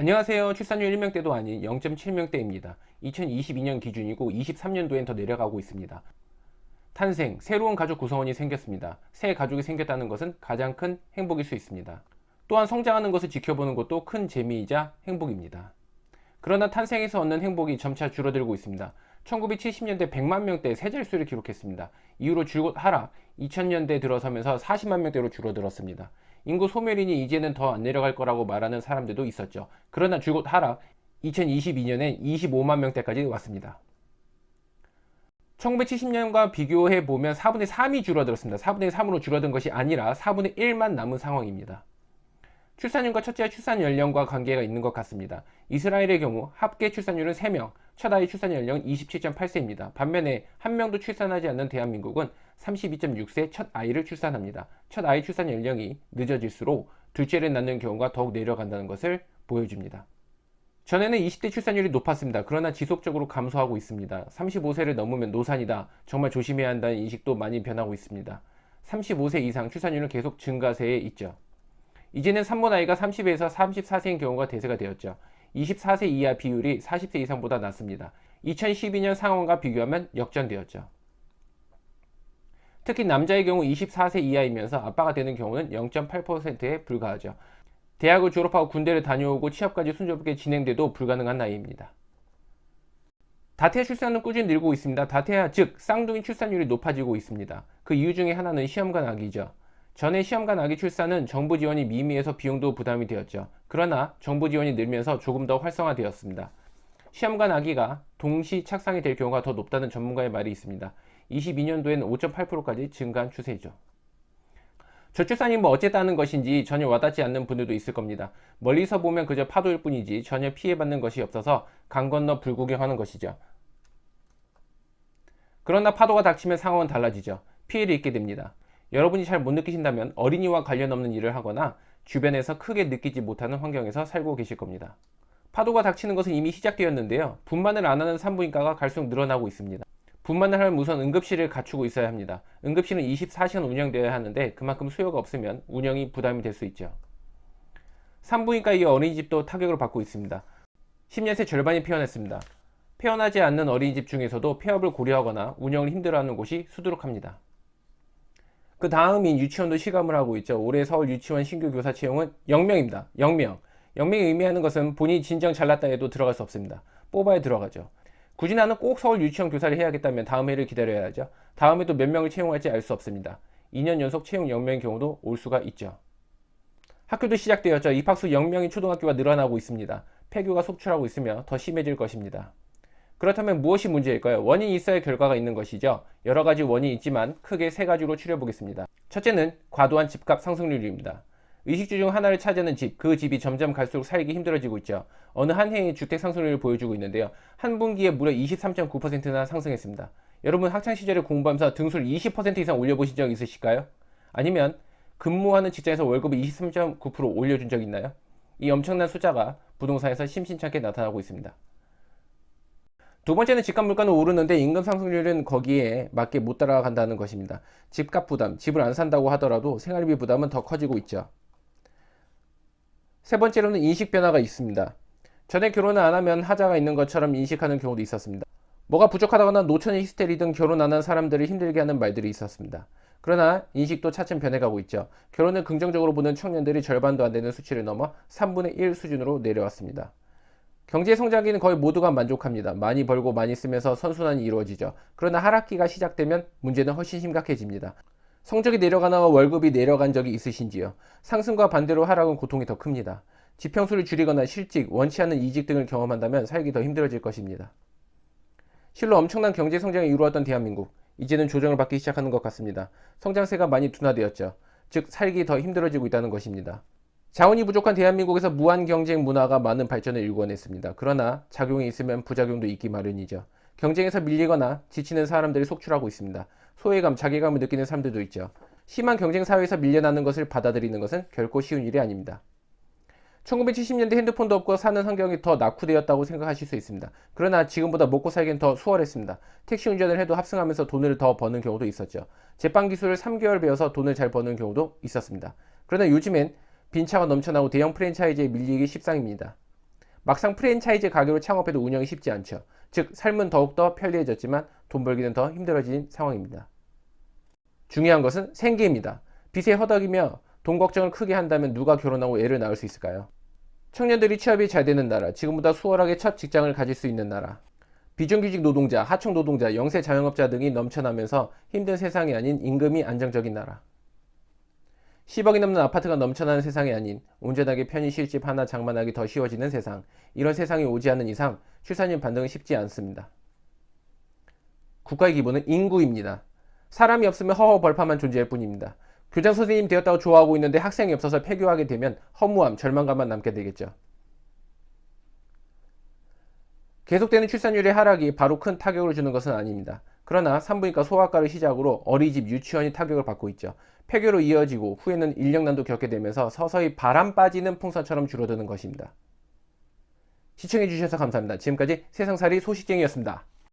안녕하세요. 출산율 1명대도 아닌 0.7명대입니다. 2022년 기준이고 23년도엔 더 내려가고 있습니다. 탄생, 새로운 가족 구성원이 생겼습니다. 새 가족이 생겼다는 것은 가장 큰 행복일 수 있습니다. 또한 성장하는 것을 지켜보는 것도 큰 재미이자 행복입니다. 그러나 탄생에서 얻는 행복이 점차 줄어들고 있습니다. 1970년대 100만 명대 세 자릿수를 기록했습니다. 이후로 줄곧 하락, 2000년대 들어서면서 40만 명대로 줄어들었습니다. 인구 소멸이니 이제는 더 안 내려갈 거라고 말하는 사람들도 있었죠. 그러나 줄곧 하락, 2022년엔 25만 명대까지 왔습니다. 1970년과 비교해 보면 4분의 3이 줄어들었습니다. 4분의 3으로 줄어든 것이 아니라 4분의 1만 남은 상황입니다. 출산율과 첫째 출산 연령과 관계가 있는 것 같습니다. 이스라엘의 경우 합계 출산율은 3명, 첫 아이 출산 연령은 27.8세입니다. 반면에 한 명도 출산하지 않는 대한민국은 32.6세 첫 아이를 출산합니다. 첫 아이 출산 연령이 늦어질수록 둘째를 낳는 경우가 더욱 내려간다는 것을 보여줍니다. 전에는 20대 출산율이 높았습니다. 그러나 지속적으로 감소하고 있습니다. 35세를 넘으면 노산이다. 정말 조심해야 한다는 인식도 많이 변하고 있습니다. 35세 이상 출산율은 계속 증가세에 있죠. 이제는 산모 나이가 30에서 34세인 경우가 대세가 되었죠. 24세 이하 비율이 40세 이상보다 낮습니다. 2012년 상황과 비교하면 역전되었죠. 특히 남자의 경우 24세 이하이면서 아빠가 되는 경우는 0.8%에 불과하죠. 대학을 졸업하고 군대를 다녀오고 취업까지 순조롭게 진행돼도 불가능한 나이입니다. 다태 출산은 꾸준히 늘고 있습니다. 다태아 즉 쌍둥이 출산율이 높아지고 있습니다. 그 이유 중에 하나는 시험관 아기죠. 전에 시험관 아기 출산은 정부 지원이 미미해서 비용도 부담이 되었죠. 그러나 정부 지원이 늘면서 조금 더 활성화되었습니다. 시험관 아기가 동시 착상이 될 경우가 더 높다는 전문가의 말이 있습니다. 22년도에는 5.8%까지 증가한 추세죠. 저출산이 뭐 어쨌다는 것인지 전혀 와닿지 않는 분들도 있을 겁니다. 멀리서 보면 그저 파도일 뿐이지 전혀 피해받는 것이 없어서 강 건너 불구경하는 것이죠. 그러나 파도가 닥치면 상황은 달라지죠. 피해를 입게 됩니다. 여러분이 잘 못 느끼신다면 어린이와 관련 없는 일을 하거나 주변에서 크게 느끼지 못하는 환경에서 살고 계실 겁니다. 파도가 닥치는 것은 이미 시작되었는데요. 분만을 안 하는 산부인과가 갈수록 늘어나고 있습니다. 분만을 하려면 우선 응급실을 갖추고 있어야 합니다. 응급실은 24시간 운영되어야 하는데 그만큼 수요가 없으면 운영이 부담이 될 수 있죠. 산부인과 이후 어린이집도 타격을 받고 있습니다. 10년 새 절반이 폐원했습니다. 폐원하지 않는 어린이집 중에서도 폐업을 고려하거나 운영을 힘들어하는 곳이 수두룩합니다. 그 다음인 유치원도 시감을 하고 있죠. 올해 서울 유치원 신규 교사 채용은 0명입니다. 0명. 0명이 의미하는 것은 본인이 진정 잘났다 해도 들어갈 수 없습니다. 뽑아야 들어가죠. 굳이 나는 꼭 서울 유치원 교사를 해야겠다면 다음 해를 기다려야 하죠. 다음에 또 몇 명을 채용할지 알 수 없습니다. 2년 연속 채용 0명의 경우도 올 수가 있죠. 학교도 시작되었죠. 입학수 0명인 초등학교가 늘어나고 있습니다. 폐교가 속출하고 있으며 더 심해질 것입니다. 그렇다면 무엇이 문제일까요? 원인이 있어야 결과가 있는 것이죠. 여러 가지 원인이 있지만 크게 세 가지로 추려보겠습니다. 첫째는 과도한 집값 상승률입니다. 의식주 중 하나를 차지하는 집, 그 집이 점점 갈수록 살기 힘들어지고 있죠. 어느 한 해의 주택 상승률을 보여주고 있는데요. 한 분기에 무려 23.9%나 상승했습니다. 여러분 학창시절에 공부하면서 등수를 20% 이상 올려보신 적 있으실까요? 아니면 근무하는 직장에서 월급을 23.9% 올려준 적 있나요? 이 엄청난 숫자가 부동산에서 심심찮게 나타나고 있습니다. 두 번째는 집값 물가는 오르는데 임금 상승률은 거기에 맞게 못 따라간다는 것입니다. 집값 부담, 집을 안 산다고 하더라도 생활비 부담은 더 커지고 있죠. 세 번째로는 인식 변화가 있습니다. 전에 결혼을 안 하면 하자가 있는 것처럼 인식하는 경우도 있었습니다. 뭐가 부족하다거나 노처녀 히스테리 등 결혼 안 한 사람들을 힘들게 하는 말들이 있었습니다. 그러나 인식도 차츰 변해가고 있죠. 결혼을 긍정적으로 보는 청년들이 절반도 안 되는 수치를 넘어 3분의 1 수준으로 내려왔습니다. 경제 성장기는 거의 모두가 만족합니다. 많이 벌고 많이 쓰면서 선순환이 이루어지죠. 그러나 하락기가 시작되면 문제는 훨씬 심각해집니다. 성적이 내려가거나 월급이 내려간 적이 있으신지요? 상승과 반대로 하락은 고통이 더 큽니다. 지평수를 줄이거나 실직, 원치 않는 이직 등을 경험한다면 살기 더 힘들어질 것입니다. 실로 엄청난 경제 성장이 이루어졌던 대한민국, 이제는 조정을 받기 시작하는 것 같습니다. 성장세가 많이 둔화되었죠. 즉 살기 더 힘들어지고 있다는 것입니다. 자원이 부족한 대한민국에서 무한 경쟁 문화가 많은 발전을 일궈냈습니다. 그러나 작용이 있으면 부작용도 있기 마련이죠. 경쟁에서 밀리거나 지치는 사람들이 속출하고 있습니다. 소외감, 자괴감을 느끼는 사람들도 있죠. 심한 경쟁 사회에서 밀려나는 것을 받아들이는 것은 결코 쉬운 일이 아닙니다. 1970년대 핸드폰도 없고 사는 환경이 더 낙후되었다고 생각하실 수 있습니다. 그러나 지금보다 먹고 살기는 더 수월했습니다. 택시 운전을 해도 합승하면서 돈을 더 버는 경우도 있었죠. 제빵 기술을 3개월 배워서 돈을 잘 버는 경우도 있었습니다. 그러나 요즘엔 빈차가 넘쳐나고 대형 프랜차이즈에 밀리기 십상입니다. 막상 프랜차이즈 가격으로 창업해도 운영이 쉽지 않죠. 즉 삶은 더욱더 편리해졌지만 돈 벌기는 더 힘들어진 상황입니다. 중요한 것은 생계입니다. 빚에 허덕이며 돈 걱정을 크게 한다면 누가 결혼하고 애를 낳을 수 있을까요? 청년들이 취업이 잘 되는 나라, 지금보다 수월하게 첫 직장을 가질 수 있는 나라, 비정규직 노동자, 하청 노동자, 영세 자영업자 등이 넘쳐나면서 힘든 세상이 아닌 임금이 안정적인 나라, 10억이 넘는 아파트가 넘쳐나는 세상이 아닌 온전하게 편의 쉴집 하나 장만하기 더 쉬워지는 세상, 이런 세상이 오지 않는 이상 출산율 반등은 쉽지 않습니다. 국가의 기본은 인구입니다. 사람이 없으면 허허벌판만 존재할 뿐입니다. 교장 선생님 되었다고 좋아하고 있는데 학생이 없어서 폐교하게 되면 허무함, 절망감만 남게 되겠죠. 계속되는 출산율의 하락이 바로 큰 타격을 주는 것은 아닙니다. 그러나 산부인과 소아과를 시작으로 어린이집, 유치원이 타격을 받고 있죠. 폐교로 이어지고 후에는 인력난도 겪게 되면서 서서히 바람 빠지는 풍선처럼 줄어드는 것입니다. 시청해주셔서 감사합니다. 지금까지 세상살이 소식쟁이였습니다.